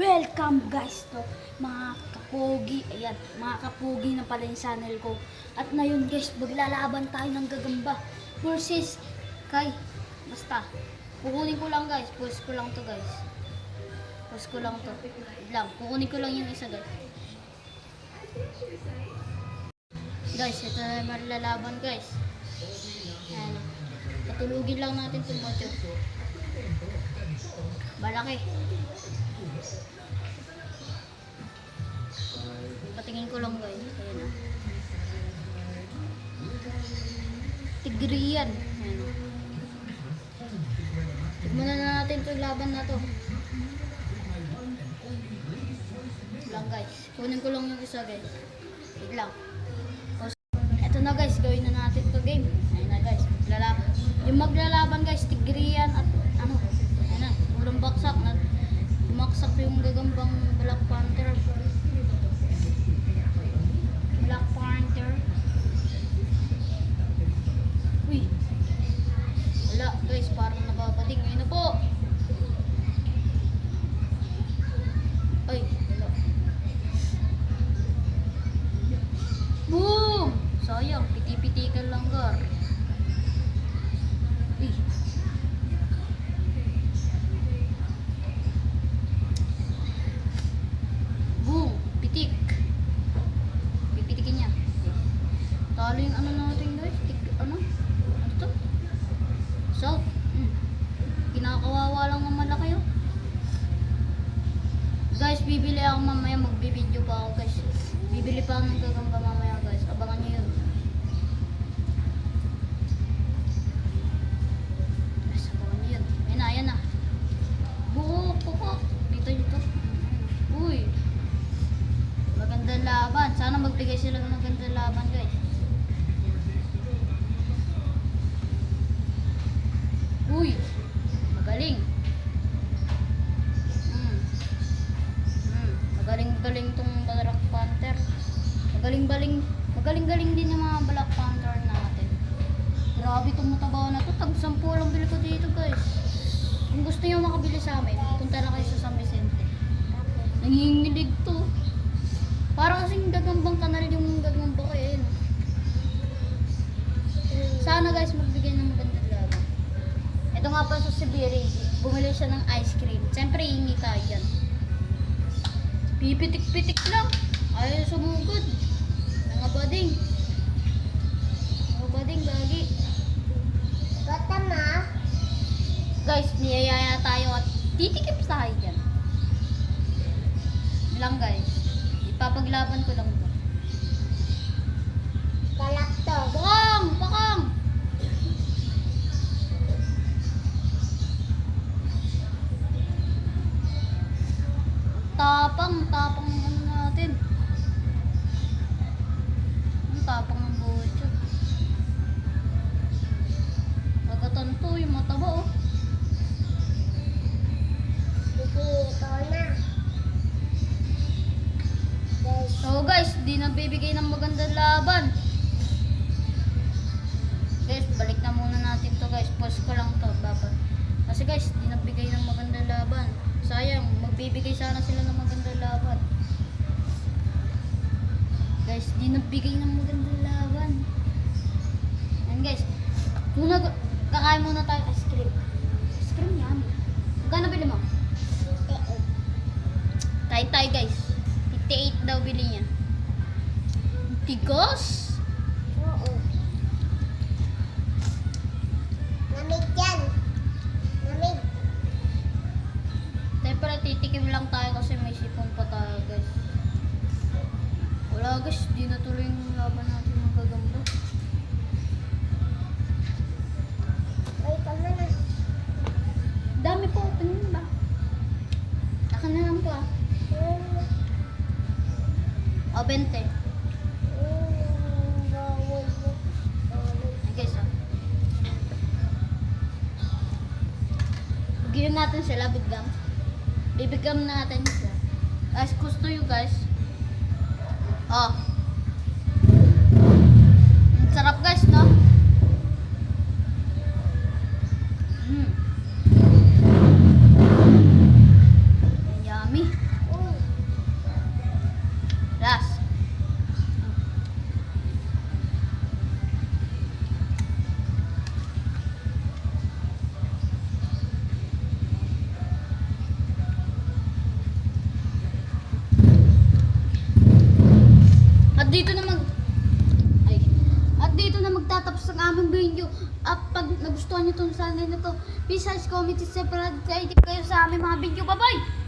Welcome guys to mga kapogi. Ayan, mga kapogi na pala yung channel ko. At ngayon guys, maglalaban tayo ng gagamba versus kay basta. Kukunin ko lang guys. Pause ko lang to guys. Pause ko lang to. Wait lang. Kukunin ko lang yung isa guys. Guys, ito na yung maglalaban guys. Ayan. Patulugin lang natin itong mocho. Malaki. Patingin ko lang guys. Ayan na. Tigriyan. Ayan na. Tignan na natin itong laban na to. Lang guys. Kunin ko lang yung isa guys. Wait lang. Ito na guys. Gawin na natin to game. Ayan na guys. Yung maglalaban guys. Tigriyan at ano. Ayan na. Urang baksak na. Bumaksak yung gagambang Black Panther. Black Panther. Uy. Wala guys, parang nababating. Ayun na po. Ay, wala. Boom! Sayang, piti-pitikan lang gar. Uy. Boom! Pitik. Pipitikin niya. Talo yung ano natin guys. Ano? Ano to? Salt. Kinakawawa lang ng malaki oh. Guys, bibili ako mamaya. Magbibideo pa ako guys. Bibili pa ako ng gagamba mamaya guys. Abangan nyo yun. Guys, abangan nyo yun. Ayan na, ayan na. Buhok, pukok. Dito. Uy. Magandang laban. Sana magbigay sila ng magandang laban guys. Uy. Magaling. Magaling tong Black Panther. Magaling din yung mga Black Panther natin. Grabe itong mataba na to. Tag-10 lang bili ko dito guys. Kung gusto nyo makabili sa amin, punta na kayo sa San Vicente. Nanginginig to. Parang kasing gagambang kanal yung gagamba ko eh. Sana guys magbigay ng magandang laban. Ito nga pa sa Sibiri. Bumili siya ng ice cream. Siyempre hingi tayo yan. Pipitik-pitik lang. Ayaw sumugod. Mga bading. Mga bading gagi. Tama. Guys, niyayaya tayo at titikip tayo dyan. Lang guys. Ipapaglaban ko lang ito. Kalak to. Bakang! Bakang! Tapang ng ano natin. Ang tapang ng bocho. Magatan to yung mataba oh. Sige, ikaw na. Guys, So guys, di na bibigay ng magandang laban. Guys, balik na muna natin to guys. Pause ko lang to. Dapat. Kasi guys, di nagbigay ng magandang laban. Sayang, magbibigay sana sila ng magandang laban. Guys, di nagbigay ng magandang laban. And guys, kakain muna tayo ice cream. Ice cream yan. Magkano bili mo? Kain tayo guys. 58 daw bili niya. Tigos? oo. Lamig yan. Lamig. Siyempre, titikim lang tayo kasi may sipon pa tayo guys. Wala guys, di natuloy yung laban natin ng gagamba. Ay, tama na. Dami po, open ba? Akin na lang po ah. O, 20. Bawal mo. Ay guys ah. Bigyan natin sila, bigam. Bibigam natin sila. Guys, gusto nyo guys. Oh. Ang sarap guys, no? Yummy. dito na ay, at dito na magtatapos ang aming video. At pag nagustuhan nyo itong channel na to, please comment, subscribe kayo sa aming mga video. Bye-bye!